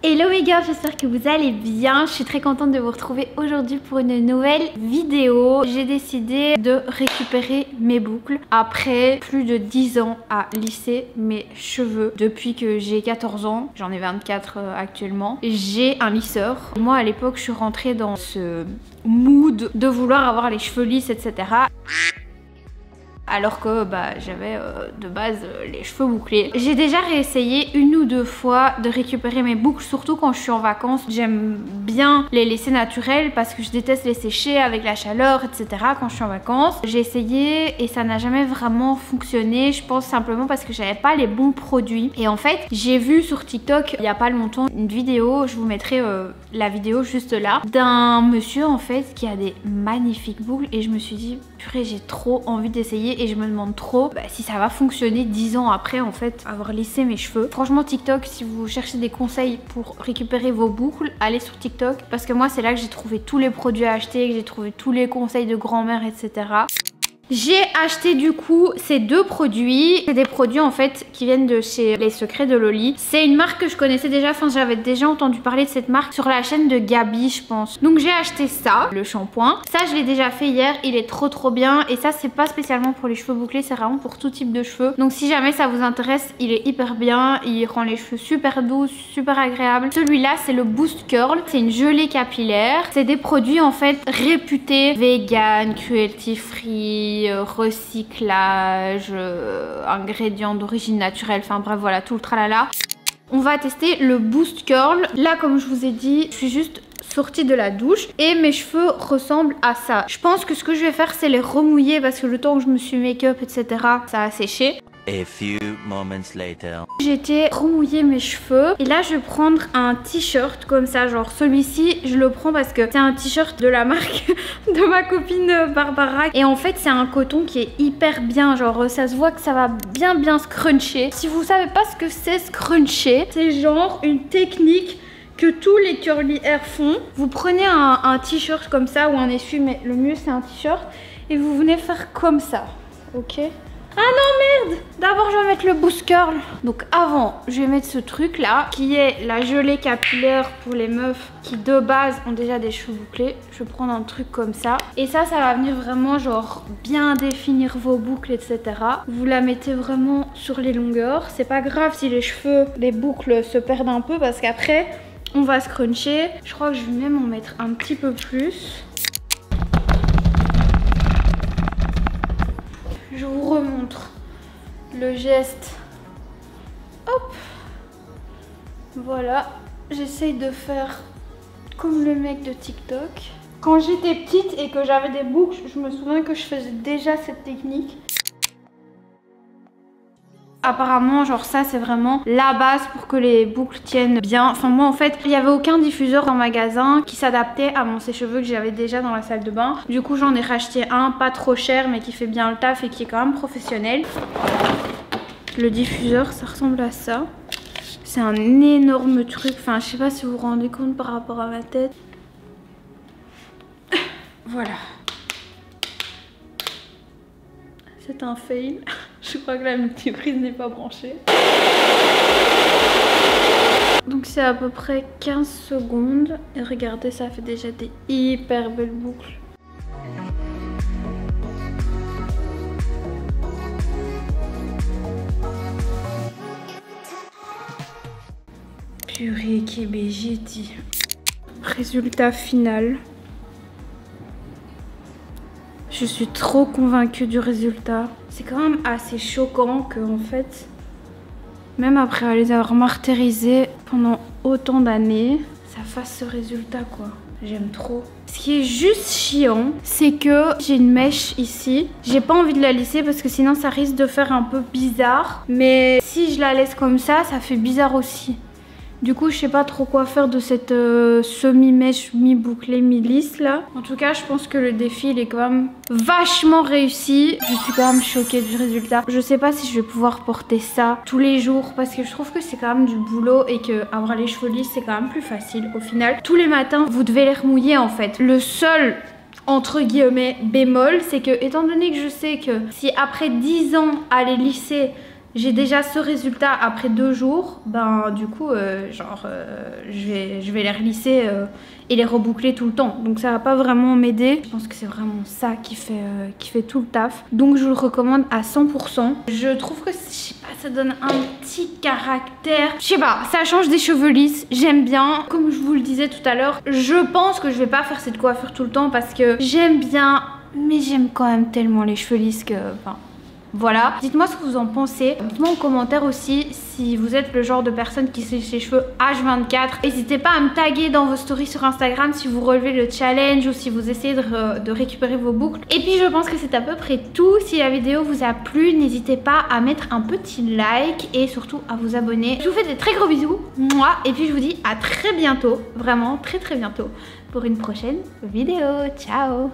Hello mes gars, j'espère que vous allez bien. Je suis très contente de vous retrouver aujourd'hui pour une nouvelle vidéo. J'ai décidé de récupérer mes boucles après plus de 10 ans à lisser mes cheveux. Depuis que j'ai 14 ans, j'en ai 24 actuellement, j'ai un lisseur. Moi à l'époque je suis rentrée dans ce mood de vouloir avoir les cheveux lisses, etc. Alors que j'avais de base les cheveux bouclés. J'ai déjà réessayé une ou deux fois de récupérer mes boucles, surtout quand je suis en vacances. J'aime bien les laisser naturelles parce que je déteste les sécher avec la chaleur, etc. quand je suis en vacances. J'ai essayé et ça n'a jamais vraiment fonctionné. Je pense simplement parce que j'avais pas les bons produits. Et en fait, j'ai vu sur TikTok il y a pas longtemps une vidéo, je vous mettrai la vidéo juste là, d'un monsieur en fait qui a des magnifiques boucles et je me suis dit purée, j'ai trop envie d'essayer et je me demande trop si ça va fonctionner 10 ans après en fait avoir lissé mes cheveux. Franchement TikTok, si vous cherchez des conseils pour récupérer vos boucles, allez sur TikTok parce que moi c'est là que j'ai trouvé tous les produits à acheter, que j'ai trouvé tous les conseils de grand-mère, etc. J'ai acheté du coup ces deux produits. C'est des produits en fait qui viennent de chez Les Secrets de Loli. C'est une marque que je connaissais déjà, enfin j'avais déjà entendu parler de cette marque sur la chaîne de Gabi je pense. Donc j'ai acheté ça, le shampoing. Ça je l'ai déjà fait hier, il est trop bien. Et ça c'est pas spécialement pour les cheveux bouclés, c'est vraiment pour tout type de cheveux. Donc si jamais ça vous intéresse, il est hyper bien. Il rend les cheveux super doux, super agréables. Celui-là c'est le Boost Curl. C'est une gelée capillaire. C'est des produits en fait réputés vegan, cruelty free, recyclage, ingrédients d'origine naturelle, enfin bref voilà tout le tralala. On va tester le Boost Curl. Là comme je vous ai dit, je suis juste sortie de la douche et mes cheveux ressemblent à ça. Je pense que ce que je vais faire c'est les remouiller parce que le temps que je me suis make-up etc ça a séché. A few moments later. J'ai été remouiller mes cheveux et là je vais prendre un t-shirt comme ça, genre celui-ci je le prends parce que c'est un t-shirt de la marque de ma copine Barbara et en fait c'est un coton qui est hyper bien, genre ça se voit que ça va bien scruncher. Si vous savez pas ce que c'est scruncher, c'est genre une technique que tous les curly hair font. Vous prenez un t-shirt comme ça ou un essuie, mais le mieux c'est un t-shirt et vous venez faire comme ça, ok? Ah non merde! D'abord je vais mettre le Boost Curl. Donc avant je vais mettre ce truc là qui est la gelée capillaire pour les meufs qui de base ont déjà des cheveux bouclés. Je vais prendre un truc comme ça. Et ça va venir vraiment genre bien définir vos boucles etc. Vous la mettez vraiment sur les longueurs. C'est pas grave si les cheveux, les boucles se perdent un peu parce qu'après on va scruncher. Je crois que je vais même en mettre un petit peu plus. Je vous remontre le geste. Hop. Voilà. J'essaye de faire comme le mec de TikTok. Quand j'étais petite et que j'avais des boucles, je me souviens que je faisais déjà cette technique. Apparemment genre ça c'est vraiment la base pour que les boucles tiennent bien. Enfin moi en fait il n'y avait aucun diffuseur dans le magasin qui s'adaptait à mon sèche-cheveux que j'avais déjà dans la salle de bain. Du coup j'en ai racheté un pas trop cher mais qui fait bien le taf et qui est quand même professionnel. Le diffuseur ça ressemble à ça. C'est un énorme truc, enfin je sais pas si vous vous rendez compte par rapport à ma tête. Voilà. C'est un fail. Je crois que la multiprise n'est pas branchée. Donc c'est à peu près 15 secondes. Et regardez, ça fait déjà des hyper belles boucles. Purée, Kébé, j'ai dit. Résultat final. Je suis trop convaincue du résultat. C'est quand même assez choquant que en fait, même après les avoir martyrisés pendant autant d'années, ça fasse ce résultat quoi. J'aime trop. Ce qui est juste chiant, c'est que j'ai une mèche ici. J'ai pas envie de la lisser parce que sinon ça risque de faire un peu bizarre. Mais si je la laisse comme ça fait bizarre aussi. Du coup, je sais pas trop quoi faire de cette semi-mèche, mi-bouclée, mi-lisse là. En tout cas, je pense que le défi, il est quand même vachement réussi. Je suis quand même choquée du résultat. Je sais pas si je vais pouvoir porter ça tous les jours parce que je trouve que c'est quand même du boulot et que avoir les cheveux lisses, c'est quand même plus facile au final. Tous les matins, vous devez les remouiller en fait. Le seul entre guillemets bémol, c'est que étant donné que je sais que si après 10 ans à les lisser, j'ai déjà ce résultat après 2 jours, ben du coup je vais les relisser et les reboucler tout le temps. Donc ça va pas vraiment m'aider. Je pense que c'est vraiment ça qui fait tout le taf. Donc je vous le recommande à 100%. Je trouve que, je sais pas, ça donne un petit caractère. Je sais pas, ça change des cheveux lisses. J'aime bien. Comme je vous le disais tout à l'heure, je pense que je vais pas faire cette coiffure tout le temps parce que j'aime bien, mais j'aime quand même tellement les cheveux lisses que... Enfin, voilà, dites-moi ce que vous en pensez. Dites-moi en commentaire aussi si vous êtes le genre de personne qui sèche ses cheveux H24. N'hésitez pas à me taguer dans vos stories sur Instagram si vous relevez le challenge ou si vous essayez de récupérer vos boucles. Et puis je pense que c'est à peu près tout. Si la vidéo vous a plu, n'hésitez pas à mettre un petit like et surtout à vous abonner. Je vous fais des très gros bisous, moi, et puis je vous dis à très bientôt, vraiment très bientôt, pour une prochaine vidéo. Ciao!